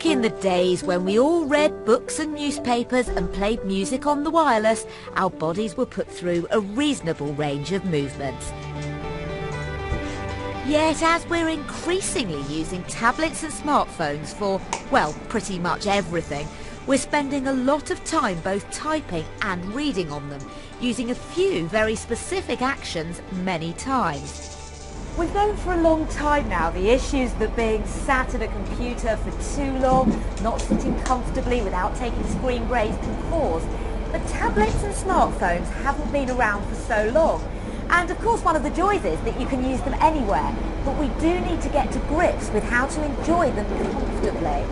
Back in the days when we all read books and newspapers and played music on the wireless, our bodies were put through a reasonable range of movements. Yet as we're increasingly using tablets and smartphones for, well, pretty much everything, we're spending a lot of time both typing and reading on them, using a few very specific actions many times. We've known for a long time now the issues that being sat at a computer for too long, not sitting comfortably without taking screen breaks can cause. But tablets and smartphones haven't been around for so long. And of course one of the joys is that you can use them anywhere. But we do need to get to grips with how to enjoy them comfortably.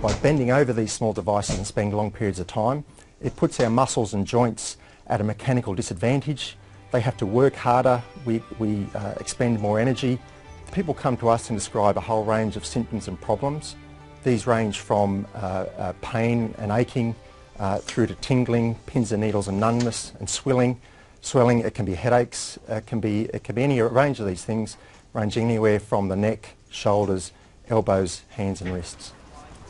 By bending over these small devices and spending long periods of time, it puts our muscles and joints at a mechanical disadvantage. They have to work harder, we expend more energy. People come to us and describe a whole range of symptoms and problems. These range from pain and aching through to tingling, pins and needles and numbness and swelling. It can be headaches, it can be any range of these things, ranging anywhere from the neck, shoulders, elbows, hands and wrists.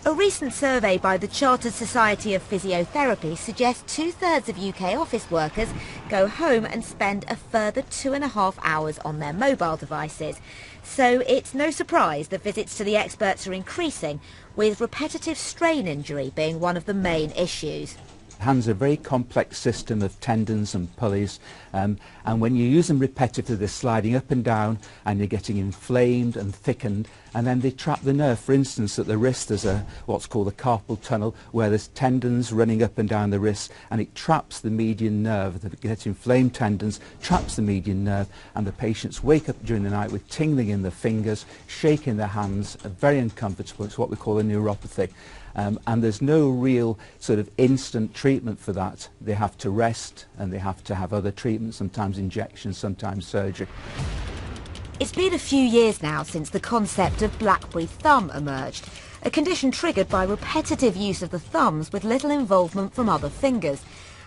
A recent survey by the Chartered Society of Physiotherapy suggests 2/3 of UK office workers go home and spend a further 2.5 hours on their mobile devices. So it's no surprise that visits to the experts are increasing, with repetitive strain injury being one of the main issues. Hands are a very complex system of tendons and pulleys, and when you use them repetitively they're sliding up and down and you're getting inflamed and thickened, and then they trap the nerve. For instance, at the wrist there's what's called a carpal tunnel where there's tendons running up and down the wrist, and it traps the median nerve. They get inflamed tendons, traps the median nerve, and the patients wake up during the night with tingling in their fingers, shaking their hands, very uncomfortable. It's what we call a neuropathy. And there's no real sort of instant treatment for that. They have to rest and they have to have other treatments, sometimes injections, sometimes surgery. It's been a few years now since the concept of blackberry thumb emerged, a condition triggered by repetitive use of the thumbs with little involvement from other fingers.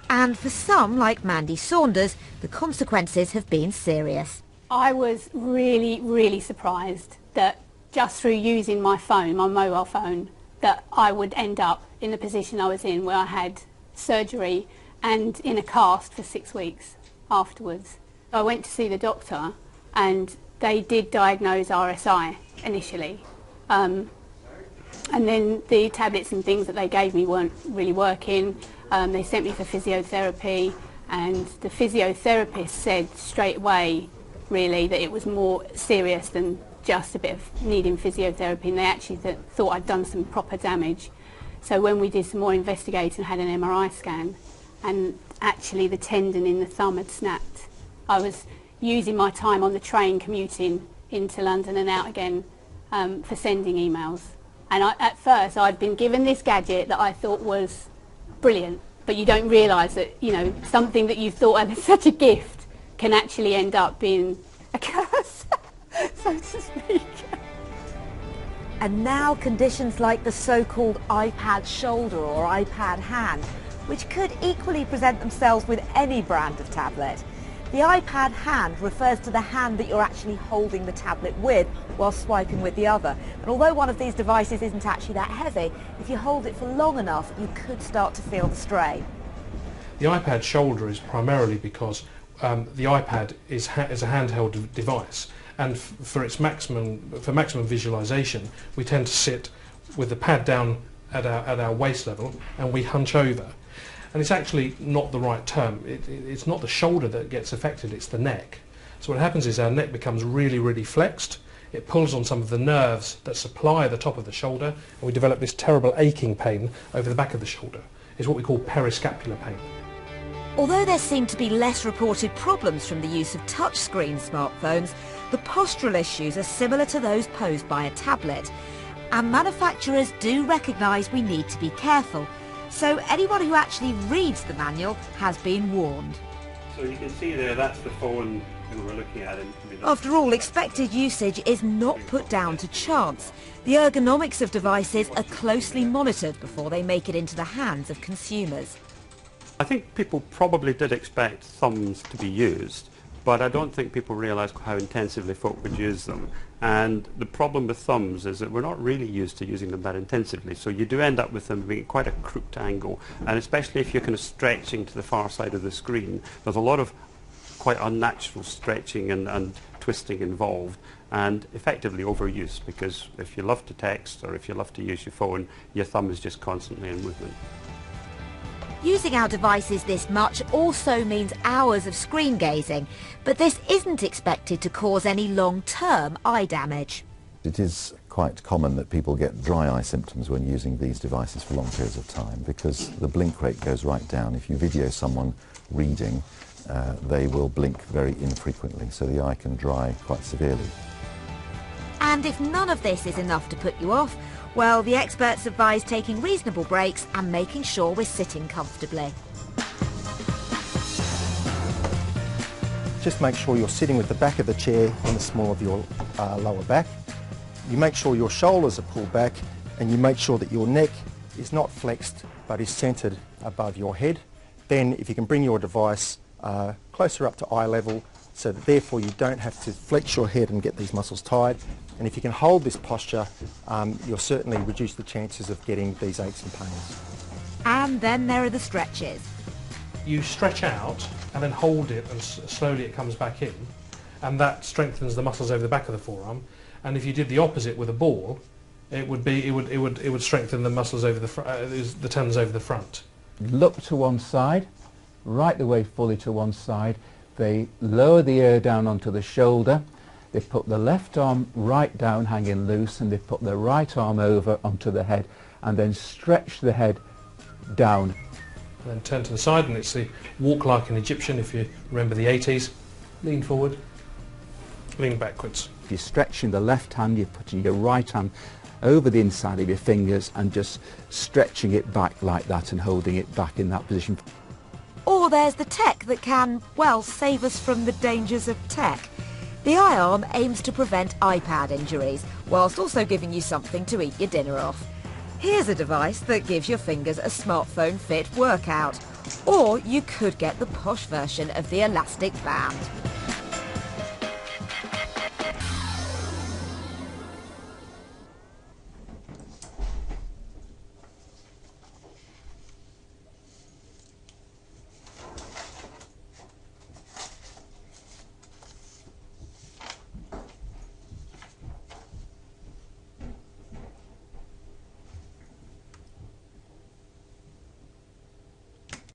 And for some, like Mandy Saunders, the consequences have been serious. I was really surprised that just through using my phone, my mobile phone, that I would end up in the position I was in, where I had surgery and in a cast for 6 weeks afterwards. I went to see the doctor and they did diagnose RSI initially, and then the tablets and things that they gave me weren't really working. They sent me for physiotherapy, and the physiotherapist said straight away really that it was more serious than just a bit of needing physiotherapy, and they actually thought I'd done some proper damage. So when we did some more investigating and had an MRI scan, and actually the tendon in the thumb had snapped. I was using my time on the train commuting into London and out again for sending emails. And at first I'd been given this gadget that I thought was brilliant, but you don't realise that, you know, something that you thought was such a gift can actually end up being a curse. So to speak. And now conditions like the so-called iPad shoulder or iPad hand, which could equally present themselves with any brand of tablet. The iPad hand refers to the hand that you're actually holding the tablet with while swiping with the other. And although one of these devices isn't actually that heavy, if you hold it for long enough, you could start to feel the strain. The iPad shoulder is primarily because the iPad is a handheld device. And for maximum visualization, we tend to sit with the pad down at our waist level and we hunch over. And it's actually not the right term. It's not the shoulder that gets affected, it's the neck. So what happens is our neck becomes really flexed. It pulls on some of the nerves that supply the top of the shoulder, and we develop this terrible aching pain over the back of the shoulder. It's what we call periscapular pain. Although there seem to be less reported problems from the use of touchscreen smartphones, the postural issues are similar to those posed by a tablet. And manufacturers do recognise we need to be careful. So anyone who actually reads the manual has been warned. So you can see there, that's the phone we were looking at. After all, expected usage is not put down to chance. The ergonomics of devices are closely monitored before they make it into the hands of consumers. I think people probably did expect thumbs to be used, but I don't think people realise how intensively folk would use them. And the problem with thumbs is that we're not really used to using them that intensively, so you do end up with them being quite a crooked angle, and especially if you're kind of stretching to the far side of the screen, there's a lot of quite unnatural stretching and twisting involved, and effectively overuse, because if you love to text or if you love to use your phone, your thumb is just constantly in movement. Using our devices this much also means hours of screen gazing, but this isn't expected to cause any long-term eye damage. It is quite common that people get dry eye symptoms when using these devices for long periods of time, because the blink rate goes right down. If you video someone reading, they will blink very infrequently, so the eye can dry quite severely. And if none of this is enough to put you off, well, the experts advise taking reasonable breaks and making sure we're sitting comfortably. Just make sure you're sitting with the back of the chair in the small of your lower back. You make sure your shoulders are pulled back, and you make sure that your neck is not flexed but is centred above your head. Then if you can bring your device closer up to eye level, so that therefore you don't have to flex your head and get these muscles tied. And if you can hold this posture, you'll certainly reduce the chances of getting these aches and pains. And then there are the stretches. You stretch out and then hold it, and slowly it comes back in, and that strengthens the muscles over the back of the forearm. And if you did the opposite with a ball, it would strengthen the muscles over the tendons over the front. Look to one side, right the way fully to one side. They lower the ear down onto the shoulder. They put the left arm right down, hanging loose, and they put the right arm over onto the head, and then stretch the head down. And then turn to the side, and it's the walk like an Egyptian, if you remember the 80s. Lean forward, lean backwards. If you're stretching the left hand, you're putting your right hand over the inside of your fingers and just stretching it back like that and holding it back in that position. Or there's the tech that can, well, save us from the dangers of tech. The iArm aims to prevent iPad injuries, whilst also giving you something to eat your dinner off. Here's a device that gives your fingers a smartphone fit workout. Or you could get the posh version of the elastic band.